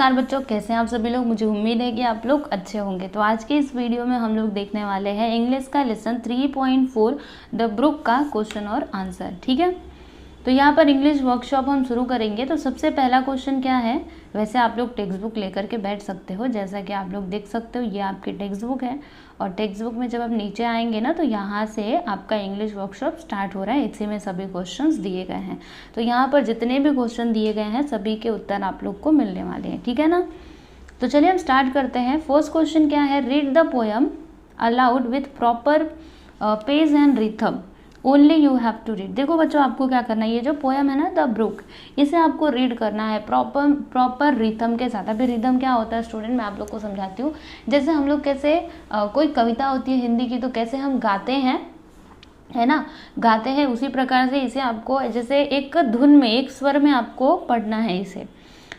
नमस्कार बच्चों, कैसे हैं आप सभी लोग। मुझे उम्मीद है कि आप लोग अच्छे होंगे। तो आज के इस वीडियो में हम लोग देखने वाले हैं इंग्लिश का लेसन 3.4 द ब्रुक का क्वेश्चन और आंसर। ठीक है, तो यहाँ पर इंग्लिश वर्कशॉप हम शुरू करेंगे। तो सबसे पहला क्वेश्चन क्या है, वैसे आप लोग टेक्स्ट बुक लेकर के बैठ सकते हो। जैसा कि आप लोग देख सकते हो, ये आपकी टेक्स्ट बुक है और टेक्स्ट बुक में जब आप नीचे आएंगे ना, तो यहाँ से आपका इंग्लिश वर्कशॉप स्टार्ट हो रहा है। इसी में सभी क्वेश्चंस दिए गए हैं। तो यहाँ पर जितने भी क्वेश्चन दिए गए हैं सभी के उत्तर आप लोग को मिलने वाले हैं। ठीक है ना, तो चलिए हम स्टार्ट करते हैं। फर्स्ट क्वेश्चन क्या है, read the poem aloud with proper pace and rhythm, only you have to read. देखो बच्चों, आपको क्या करना है, ये जो पोएम है ना द ब्रुक, इसे आपको रीड करना है प्रॉपर रिथम के साथ। अभी रिथम क्या होता है स्टूडेंट, मैं आप लोग को समझाती हूँ। जैसे हम लोग कैसे कोई कविता होती है हिंदी की, तो कैसे हम गाते हैं, है ना, गाते हैं, उसी प्रकार से इसे आपको जैसे एक धुन में, एक स्वर में आपको पढ़ना है इसे।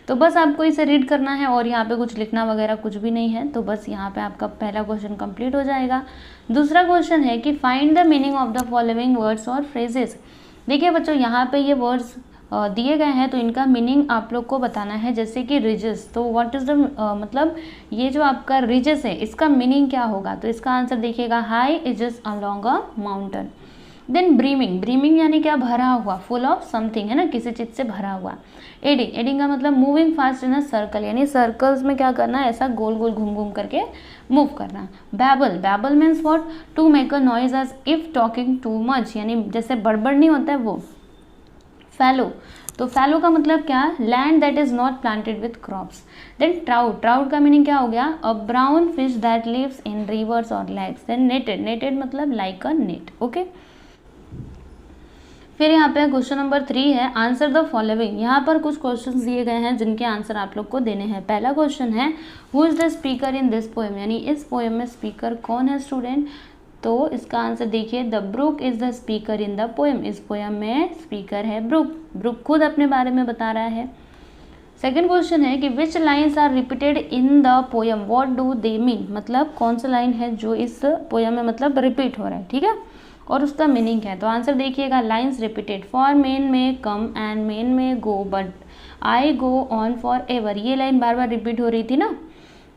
तो बस आपको इसे रीड करना है और यहाँ पे कुछ लिखना वगैरह कुछ भी नहीं है। तो बस यहाँ पे आपका पहला क्वेश्चन कंप्लीट हो जाएगा। दूसरा क्वेश्चन है कि find the meaning of the following words और फ्रेजेस। देखिए बच्चों, यहाँ पे ये वर्ड्स दिए गए हैं, तो इनका मीनिंग आप लोग को बताना है। जैसे कि रिजेस, तो व्हाट इज द मतलब ये जो आपका रिजेस है, इसका मीनिंग क्या होगा। तो इसका आंसर देखिएगा, high edges along a mountain. Then brimming, brimming यानी क्या, भरा हुआ, फुल ऑफ समथिंग, है ना, किसी चीज़ से भरा हुआ। एडिंग, एडिंग का मतलब moving fast in a circle, यानी सर्कल्स में क्या करना है, ऐसा गोल गोल घूम घूम करके मूव करना। Babble, babble means what, to make a noise as if talking too much, यानी जैसे बड़बड़ नहीं होता है वो। फैलो, तो फैलो का मतलब क्या, land that is not planted with crops. Then trout, trout का मीनिंग क्या हो गया, a brown fish that lives in rivers और लेक्स। देन नेटेड, नेटेड मतलब लाइक अ नेट। ओके, फिर यहाँ पे क्वेश्चन नंबर 3 है, आंसर द फॉलोइंग। यहाँ पर कुछ क्वेश्चंस दिए गए हैं जिनके आंसर आप लोग को देने हैं। पहला क्वेश्चन है, who is the speaker in this poem, यानी इस पोएम में स्पीकर कौन है स्टूडेंट। तो इसका आंसर देखिए, the brook is the speaker in the poem. इस पोएम में स्पीकर है ब्रुक, ब्रुक खुद अपने बारे में बता रहा है। सेकेंड क्वेश्चन है कि which lines are repeated in the poem, what do they mean, मतलब कौन सा लाइन है जो इस पोएम में मतलब रिपीट हो रहा है। ठीक है, और उसका मीनिंग है। तो आंसर देखिएगा, लाइन्स रिपीटेड, फॉर मेन में कम and men may go but I go on for ever, ये लाइन बार बार रिपीट हो रही थी ना।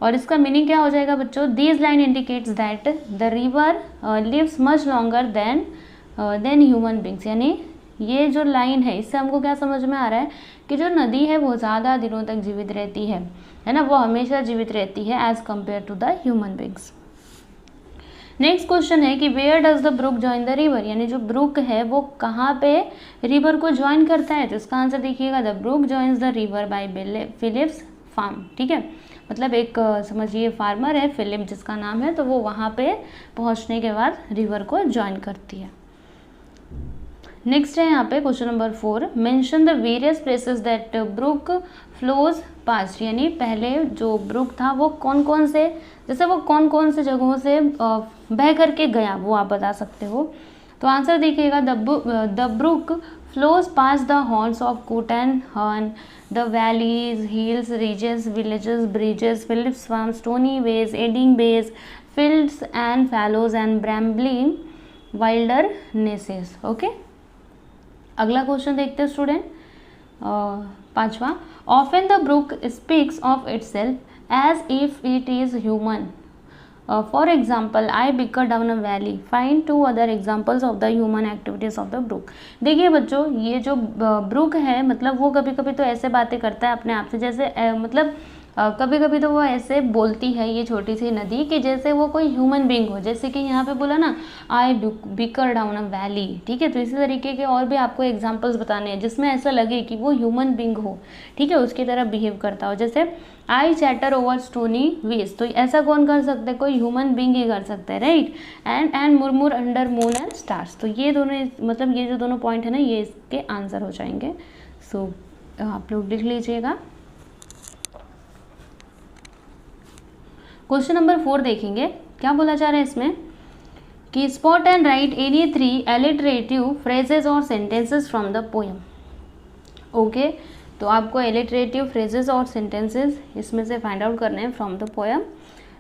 और इसका मीनिंग क्या हो जाएगा बच्चों, this line indicates that the river lives much longer than human beings, यानी ये जो लाइन है इससे हमको क्या समझ में आ रहा है कि जो नदी है वो ज़्यादा दिनों तक जीवित रहती है ना, वो हमेशा जीवित रहती है as compare to the human beings. Next question है कि where does the brook join the river, यानी जो ब्रुक है वो कहाँ पे रिवर को ज्वाइन करता है। तो इसका आंसर देखिएगा, the brook joins the river by Philip's farm. ठीक है, मतलब एक समझिए फार्मर है फिलिप जिसका नाम है, तो वो वहाँ पे पहुँचने के बाद रिवर को ज्वाइन करती है। नेक्स्ट है यहाँ पे question number 4, mention the various places that brook flows past, यानी पहले जो ब्रुक था वो कौन कौन से, जैसे वो कौन कौन से जगहों से बह करके गया, वो आप बता सकते हो। तो आंसर देखिएगा, the brook flows past the horns of coot and hern, the valleys, hills, ridges, villages, bridges, Philip's farm, stony ways, eddying bays, fields and fallows and brambly wildernesses. Okay, अगला क्वेश्चन देखते हैं student, 5वां, often the brook speaks of itself as if it is human, for example I bicker down a valley, find 2 other examples of the human activities of the brook. देखिए बच्चों, ये जो book है मतलब वो कभी कभी तो ऐसे बातें करता है अपने आप से, जैसे मतलब कभी कभी तो वो ऐसे बोलती है ये छोटी सी नदी कि जैसे वो कोई ह्यूमन बींग हो। जैसे कि यहाँ पे बोला ना, आई बिकर डाउन अ वैली। ठीक है, तो इसी तरीके के और भी आपको एग्जांपल्स बताने हैं जिसमें ऐसा लगे कि वो ह्यूमन बींग हो, ठीक है, उसकी तरह बिहेव करता हो। जैसे आई चैटर ओवर स्टोनी वेज, तो ऐसा कौन कर सकता है, कोई ह्यूमन बींग ही कर सकता है, right. And murmur under moon and stars, तो ये दोनों मतलब ये जो दोनों पॉइंट है ना, ये इसके आंसर हो जाएंगे। सो आप लोग लिख लीजिएगा। क्वेश्चन नंबर 4 देखेंगे, क्या बोला जा रहा है इसमें कि spot and write any 3 alliterative phrases और sentences from the poem. Okay, तो आपको एलिटरेटिव फ्रेजेस और सेंटेंसेस इसमें से फाइंड आउट करने हैं फ्रॉम द पोएम।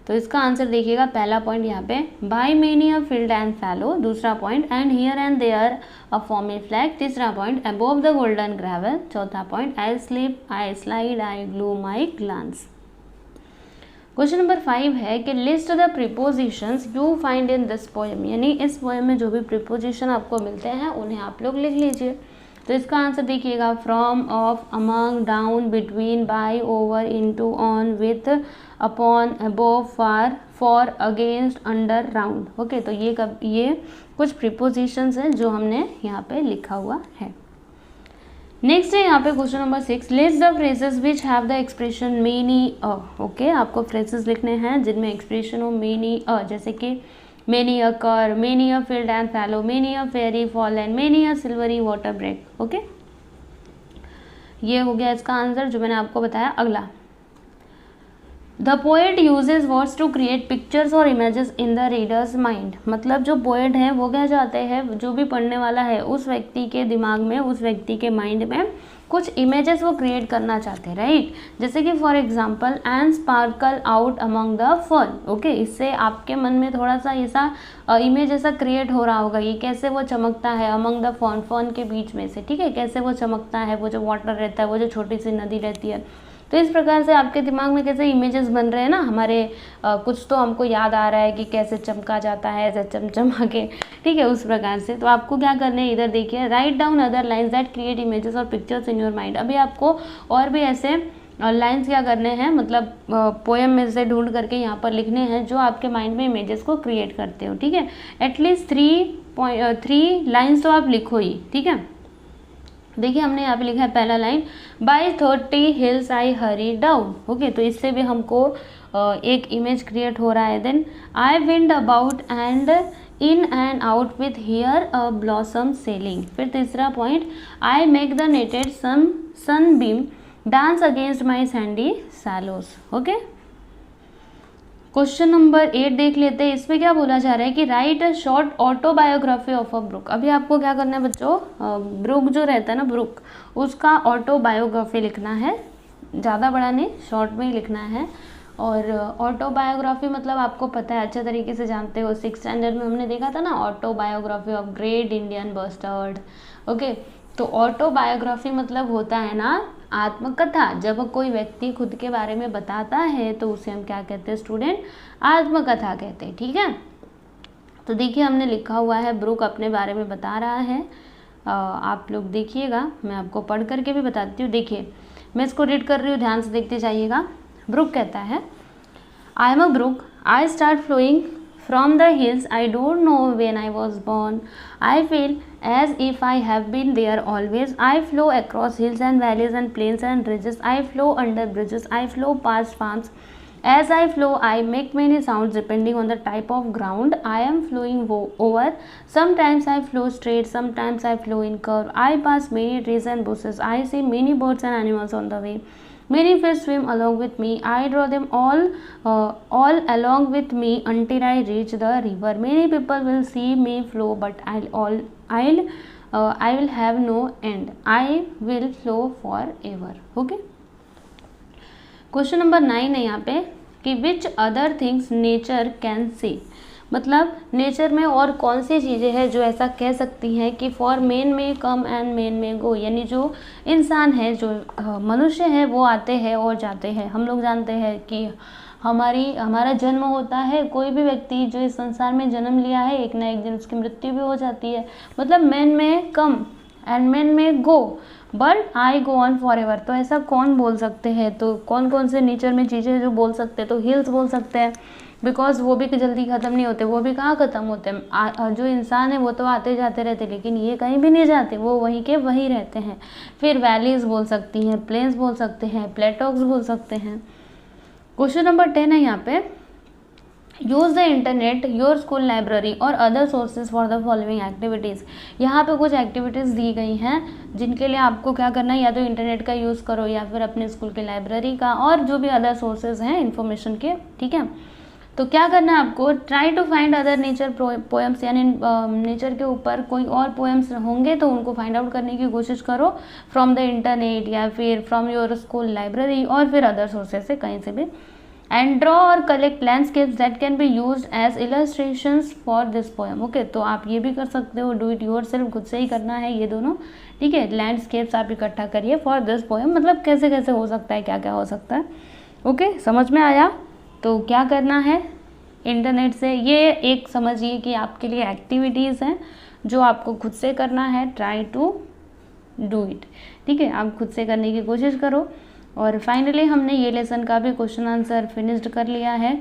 तो इसका आंसर देखिएगा, पहला पॉइंट यहाँ पे by many a field and fallow, दूसरा point and here and there a foamy flake, तीसरा point above the golden gravel, चौथा point I slip, I slide, I gloom, I glance. Question number 5 है कि list the prepositions you find in this poem, यानी इस poem में जो भी preposition आपको मिलते हैं उन्हें आप लोग लिख लीजिए। तो इसका आंसर देखिएगा, from, off, among, down, between, by, over, into, on, with, upon, above, far, for, against, under, round. Okay, तो ये कुछ प्रीपोजिशंस हैं जो हमने यहाँ पे लिखा हुआ है। नेक्स्ट है यहाँ पे question number 6, list the phrases which have the expression many a. Okay, आपको फ्रेजेस लिखने हैं जिनमें एक्सप्रेशन हो मेनी अ, जैसे कि many a curve, many a field and fallow, many a fairy foreland, many a silvery water break. Okay, ये हो गया इसका आंसर जो मैंने आपको बताया। अगला, the poet uses words to create pictures और images in the reader's mind, मतलब जो पोएट है वो क्या चाहते हैं, जो भी पढ़ने वाला है उस व्यक्ति के दिमाग में, उस व्यक्ति के माइंड में कुछ इमेजेस वो क्रिएट करना चाहते हैं, राइट। जैसे कि for example, and sparkle out among the fern. Okay, इससे आपके मन में थोड़ा सा ऐसा इमेज ऐसा क्रिएट हो रहा होगा, ये कैसे वो चमकता है अमंग द फन, फन के बीच में से, ठीक है, कैसे वो चमकता है, वो जो वाटर रहता है, वो जो छोटी सी नदी रहती है। तो इस प्रकार से आपके दिमाग में कैसे इमेजेस बन रहे हैं ना हमारे, कुछ तो हमको याद आ रहा है कि कैसे चमका जाता है, ऐसे चमचमा के, ठीक है, उस प्रकार से। तो आपको क्या करना है, इधर देखिए, write down other lines that create images और पिक्चर्स इन योर माइंड। अभी आपको और भी ऐसे लाइन्स क्या करने हैं, मतलब पोएम में से ढूंढ करके यहाँ पर लिखने हैं जो आपके माइंड में इमेजेस को क्रिएट करते हो, ठीक है। एटलीस्ट 3 लाइन्स तो आप लिखो ही, ठीक है। देखिए हमने यहाँ पे लिखा है पहला लाइन, बाय 30 हिल्स आई हरी डाउन। ओके, तो इससे भी हमको एक इमेज क्रिएट हो रहा है। Then I wind about and in and out with here a blossom sailing. फिर तीसरा point, I make the netted sunbeam dance against my sandy shallows. Okay, question number 8 देख लेते हैं। इसमें क्या बोला जा रहा है कि write a short autobiography of a brook. अभी आपको क्या करना है बच्चों, ब्रुक जो रहता है ना, ब्रुक, उसका ऑटोबायोग्राफी लिखना है, ज़्यादा बड़ा नहीं, शॉर्ट में ही लिखना है। और ऑटोबायोग्राफी मतलब आपको पता है, अच्छे तरीके से जानते हो, 6th स्टैंडर्ड में हमने देखा था ना, autobiography of great Indian bustard. Okay, तो ऑटोबायोग्राफी मतलब होता है ना आत्मकथा। जब कोई व्यक्ति खुद के बारे में बताता है तो उसे हम क्या कहते हैं स्टूडेंट, आत्मकथा कहते हैं, ठीक है। तो देखिए हमने लिखा हुआ है, ब्रुक अपने बारे में बता रहा है, आप लोग देखिएगा, मैं आपको पढ़ करके भी बताती हूँ। देखिए मैं इसको रीड कर रही हूँ, ध्यान से देखते जाइएगा। ब्रुक कहता है, I am a brook, I start flowing from the hills, I don't know when I was born. I feel as if I have been there always. I flow across hills and valleys and plains and ridges. I flow under bridges. I flow past farms. As I flow, I make many sounds depending on the type of ground I am flowing over. Sometimes I flow straight, sometimes I flow in curve. I pass many trees and bushes. I see many birds and animals on the way. Many fish swim along with me. I draw them all along with me until I reach the river. Many people will see me flow, but I will have no end. I will flow forever. Okay. Question number 9 है यहाँ पे कि which other things nature can see, मतलब nature में और कौन सी चीज़ें हैं जो ऐसा कह सकती हैं कि फॉर मेन में कम एंड मेन में गो, यानी जो इंसान है, जो मनुष्य है, वो आते हैं और जाते हैं। हम लोग जानते हैं कि हमारा जन्म होता है, कोई भी व्यक्ति जो इस संसार में जन्म लिया है एक ना एक दिन उसकी मृत्यु भी हो जाती है। मतलब मेन में कम and men may go, but I go on for ever. तो ऐसा कौन बोल सकते हैं, तो कौन कौन से नेचर में चीज़ें जो बोल सकते हैं, तो हिल्स बोल सकते हैं, बिकॉज वो भी जल्दी ख़त्म नहीं होते, वो भी कहाँ ख़त्म होते हैं। जो इंसान है वो तो आते जाते रहते, लेकिन ये कहीं भी नहीं जाते, वो वहीं के वहीं रहते हैं। फिर वैलीज़ बोल सकती हैं, प्लेन्स बोल सकते हैं, प्लेटॉक्स बोल सकते हैं। क्वेश्चन नंबर 10 है यहाँ पे, use the internet, your school library और other sources for the following activities. यहाँ पे कुछ एक्टिविटीज़ दी गई हैं जिनके लिए आपको क्या करना है, या तो इंटरनेट का यूज़ करो या फिर अपने स्कूल की लाइब्रेरी का, और जो भी अदर सोर्सेज हैं इन्फॉर्मेशन के, ठीक है। तो क्या करना है आपको, try to find other nature poems, यानी नेचर के ऊपर कोई और पोएम्स होंगे तो उनको फाइंड आउट करने की कोशिश करो फ्रॉम द इंटरनेट या फिर फ्रॉम योर स्कूल लाइब्रेरी और फिर अदर सोर्सेज से कहीं से भी। एंड ड्रॉ और collect landscapes that can be used as illustrations for this poem. Okay, तो आप ये भी कर सकते हो, डू इट योरसेल्फ, खुद से ही करना है ये दोनों, ठीक है। लैंडस्केप्स आप इकट्ठा करिए फॉर दिस पोएम, मतलब कैसे कैसे हो सकता है, क्या क्या हो सकता है। ओके, समझ में आया। तो क्या करना है इंटरनेट से, ये एक समझिए कि आपके लिए एक्टिविटीज़ हैं जो आपको खुद से करना है, ट्राई टू डू इट, ठीक है। आप खुद से करने की कोशिश करो। और फाइनली हमने ये लेसन का भी क्वेश्चन आंसर फिनिश्ड कर लिया है।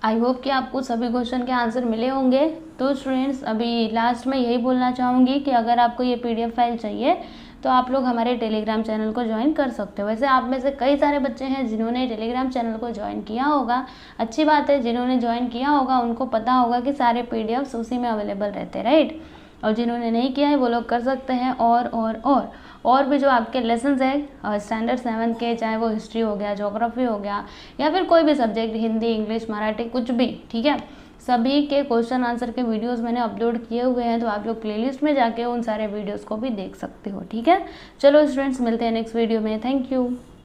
आई होप कि आपको सभी क्वेश्चन के आंसर मिले होंगे। तो स्टूडेंट्स, अभी लास्ट में यही बोलना चाहूँगी कि अगर आपको ये PDF फाइल चाहिए तो आप लोग हमारे टेलीग्राम चैनल को ज्वाइन कर सकते हो। वैसे आप में से कई सारे बच्चे हैं जिन्होंने टेलीग्राम चैनल को ज्वाइन किया होगा, अच्छी बात है। जिन्होंने ज्वाइन किया होगा उनको पता होगा कि सारे PDFs उसी में अवेलेबल रहते हैं, राइट। और जिन्होंने नहीं किया है वो लोग कर सकते हैं। और भी जो आपके लेसन्स है स्टैंडर्ड 7 के, चाहे वो हिस्ट्री हो गया, ज्योग्राफी हो गया, या फिर कोई भी सब्जेक्ट, हिंदी, इंग्लिश, मराठी, कुछ भी, ठीक है, सभी के क्वेश्चन आंसर के वीडियोस मैंने अपलोड किए हुए हैं। तो आप लोग प्लेलिस्ट में जाके उन सारे वीडियोस को भी देख सकते हो, ठीक है। चलो स्टूडेंट्स, मिलते हैं नेक्स्ट वीडियो में। Thank you.